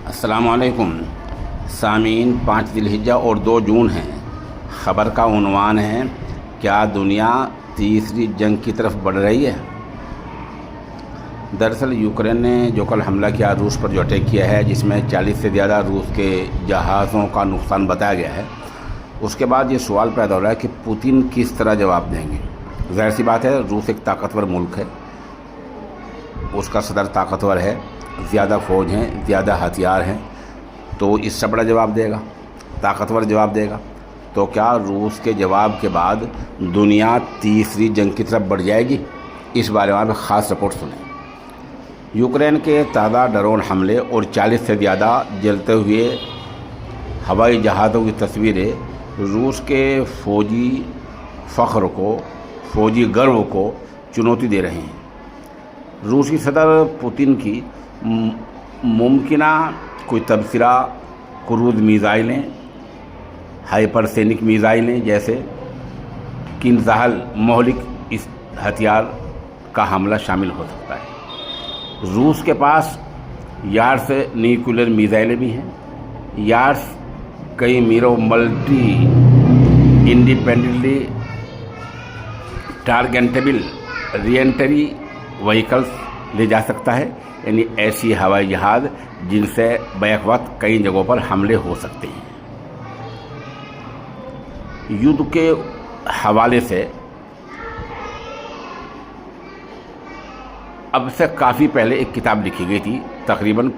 अस्सलामुअलैकुम सामीन। 5 जिलहिज्जा और 2 जून हैं। ख़बर का उन्वान है, क्या दुनिया तीसरी जंग की तरफ बढ़ रही है। दरअसल यूक्रेन ने जो कल हमला किया रूस पर, जो अटैक किया है, जिसमें 40 से ज़्यादा रूस के जहाज़ों का नुकसान बताया गया है, उसके बाद ये सवाल पैदा हो रहा है कि पुतिन किस तरह जवाब देंगे। ज़ाहिर सी बात है, रूस एक ताकतवर मुल्क है, उसका सदर ताकतवर है, ज़्यादा फ़ौज हैं, ज़्यादा हथियार हैं, तो इससे बड़ा जवाब देगा, ताकतवर जवाब देगा। तो क्या रूस के जवाब के बाद दुनिया तीसरी जंग की तरफ बढ़ जाएगी? इस बारे में आप ख़ास रिपोर्ट सुनें। यूक्रेन के ताज़ा ड्रोन हमले और 40 से ज़्यादा जलते हुए हवाई जहाज़ों की तस्वीरें रूस के फ़ौजी फ़ख्र को, फ़ौजी गर्व को चुनौती दे रही हैं। रूसी सदर पुतिन की मुमकिना कोई तबसरा क्रूज़ मिज़ाइलें, हाइपरसोनिक मिज़ाइलें जैसे किनज़हल मोहलिक इस हथियार का हमला शामिल हो सकता है। रूस के पास यार्स न्यूक्लियर मिज़ाइलें भी हैं। यार्स कई Miro multi independently targetable re-entry vehicles ले जा सकता है, यानी ऐसी हवाई जहाज़ जिनसे बैक वक्त कई जगहों पर हमले हो सकते हैं। युद्ध के हवाले से अब से काफ़ी पहले एक किताब लिखी गई थी, तकरीबन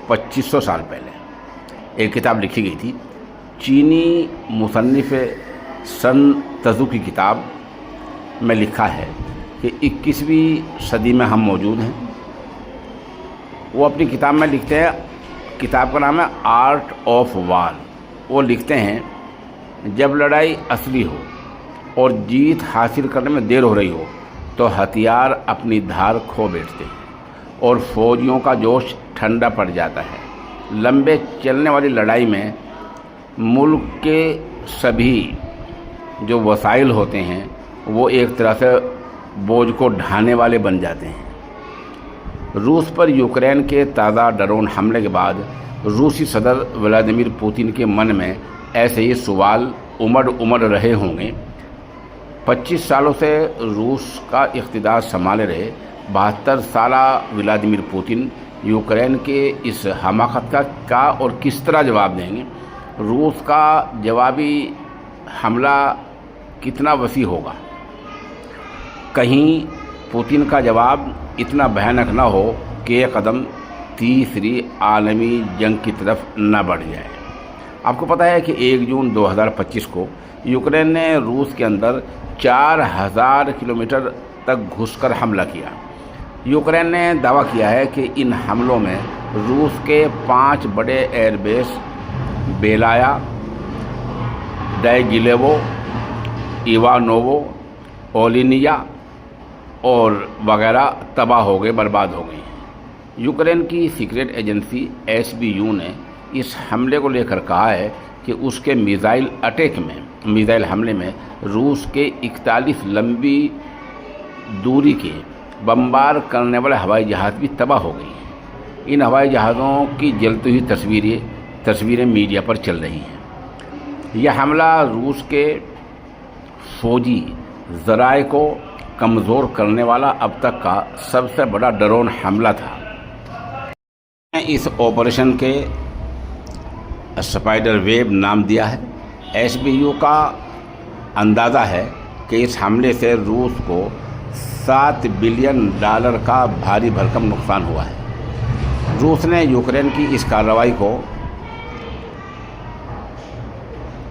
2500 साल पहले एक किताब लिखी गई थी। चीनी मुसन्निफ़ सन तज़ु की किताब में लिखा है कि 21वीं सदी में हम मौजूद हैं। वो अपनी किताब में लिखते हैं, किताब का नाम है आर्ट ऑफ वार। वो लिखते हैं, जब लड़ाई असली हो और जीत हासिल करने में देर हो रही हो तो हथियार अपनी धार खो बैठते हैं और फौजियों का जोश ठंडा पड़ जाता है। लंबे चलने वाली लड़ाई में मुल्क के सभी जो वसाइल होते हैं वो एक तरह से बोझ को ढाने वाले बन जाते हैं। रूस पर यूक्रेन के ताज़ा ड्रोन हमले के बाद रूसी सदर व्लादिमीर पुतिन के मन में ऐसे ही सवाल उमड़ रहे होंगे। 25 सालों से रूस का इक़्तिदार संभाले रहे 72 साला व्लादिमीर पुतिन यूक्रेन के इस हमाकत का क्या और किस तरह जवाब देंगे? रूस का जवाबी हमला कितना वसी होगा? कहीं पुतिन का जवाब इतना भयानक ना हो कि ये कदम तीसरी आलमी जंग की तरफ न बढ़ जाए। आपको पता है कि 1 जून 2025 को यूक्रेन ने रूस के अंदर 4000 किलोमीटर तक घुसकर हमला किया। यूक्रेन ने दावा किया है कि इन हमलों में रूस के 5 बड़े एयरबेस बेलाया, डाइगिलेवो, इवानोवो, ओलिनिया और वगैरह तबाह हो गए, बर्बाद हो गई। यूक्रेन की सीक्रेट एजेंसी SBU ने इस हमले को लेकर कहा है कि उसके मिज़ाइल हमले में रूस के 41 लंबी दूरी के बमबार करने वाले हवाई जहाज़ भी तबाह हो गई हैं। इन हवाई जहाज़ों की जलती हुई तस्वीरें मीडिया पर चल रही हैं। यह हमला रूस के फौजी ज़राए को कमज़ोर करने वाला अब तक का सबसे बड़ा ड्रोन हमला था। इस ऑपरेशन के स्पाइडर वेब नाम दिया है। SBU का अंदाज़ा है कि इस हमले से रूस को $7 बिलियन का भारी भरकम नुकसान हुआ है। रूस ने यूक्रेन की इस कार्रवाई को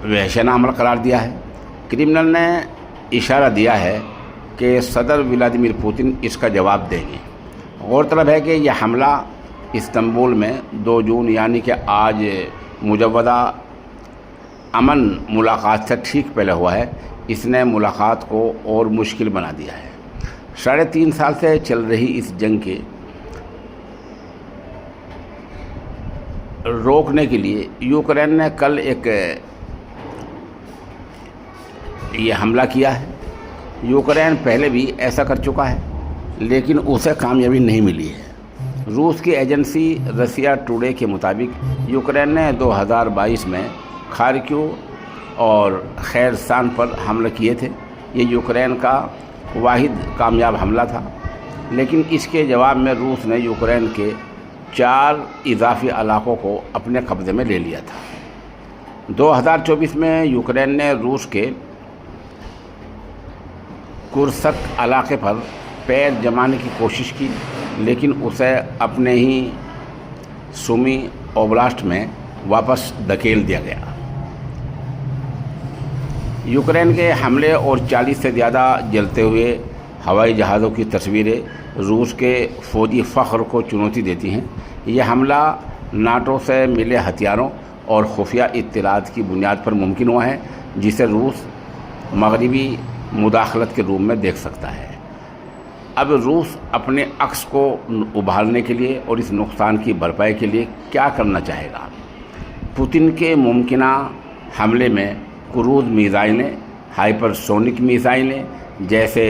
वहशना अमल करार दिया है। क्रेमलिन ने इशारा दिया है कि सदर व्लादिमीर पुतिन इसका जवाब देंगे। गौरतलब है कि यह हमला इस्तांबुल में 2 जून यानी कि आज मुजव्वदा अमन मुलाकात से ठीक पहले हुआ है। इसने मुलाकात को और मुश्किल बना दिया है। 3.5 साल से चल रही इस जंग के रोकने के लिए यूक्रेन ने कल ये हमला किया है। यूक्रेन पहले भी ऐसा कर चुका है, लेकिन उसे कामयाबी नहीं मिली है। रूस की एजेंसी रसिया टुडे के मुताबिक यूक्रेन ने 2022 में खार्किव और खैरसान पर हमले किए थे। ये यूक्रेन का वाहिद कामयाब हमला था, लेकिन इसके जवाब में रूस ने यूक्रेन के 4 इजाफी इलाकों को अपने कब्ज़े में ले लिया था। 2024 में यूक्रेन ने रूस के कुर्स्क इलाके पर पैर जमाने की कोशिश की, लेकिन उसे अपने ही सुमी ओब्लास्ट में वापस धकेल दिया गया। यूक्रेन के हमले और 40 से ज़्यादा जलते हुए हवाई जहाज़ों की तस्वीरें रूस के फ़ौजी फ़ख्र को चुनौती देती हैं। यह हमला नाटो से मिले हथियारों और खुफिया इत्तलात की बुनियाद पर मुमकिन हुआ है, जिसे रूस मगरबी मुदाखलत के रूप में देख सकता है। अब रूस अपने अक्स को उभारने के लिए और इस नुकसान की भरपाई के लिए क्या करना चाहेगा? पुतिन के मुमकिना हमले में क्रूज़ मिसाइलें, हाइपरसोनिक मिसाइलें जैसे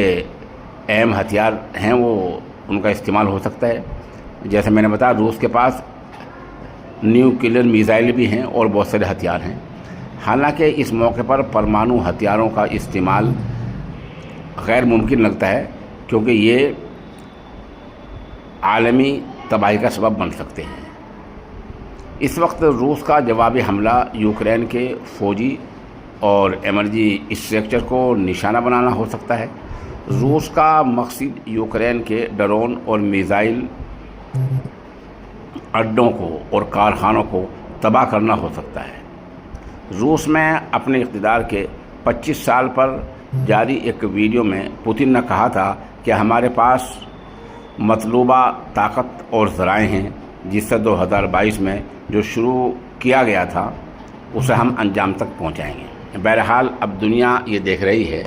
अहम हथियार हैं, वो उनका इस्तेमाल हो सकता है। जैसे मैंने बताया, रूस के पास न्यूक्लियर मिसाइल भी हैं और बहुत सारे हथियार हैं। हालांकि इस मौके पर परमाणु हथियारों का इस्तेमाल गैर मुमकिन लगता है, क्योंकि ये आलमी तबाही का सबब बन सकते हैं। इस वक्त रूस का जवाबी हमला यूक्रेन के फ़ौजी और एमरजी स्ट्रक्चर को निशाना बनाना हो सकता है। रूस का मकसद यूक्रेन के ड्रोन और मिसाइल अड्डों को और कारखानों को तबाह करना हो सकता है। रूस में अपने इक़्तिदार के 25 साल पर जारी एक वीडियो में पुतिन ने कहा था कि हमारे पास मतलूबा ताकत और ज़राए हैं, जिससे 2022 में जो शुरू किया गया था उसे हम अंजाम तक पहुंचाएंगे। बहरहाल अब दुनिया ये देख रही है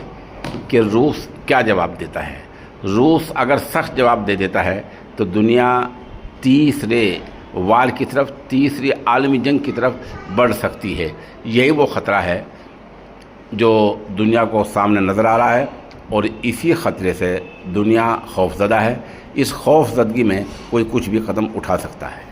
कि रूस क्या जवाब देता है। रूस अगर सख्त जवाब दे देता है तो दुनिया तीसरे वार की तरफ, तीसरी आलमी जंग की तरफ बढ़ सकती है। यही वो ख़तरा है जो दुनिया को सामने नज़र आ रहा है और इसी ख़तरे से दुनिया खौफज़दा है। इस खौफज़दगी में कोई कुछ भी कदम उठा सकता है।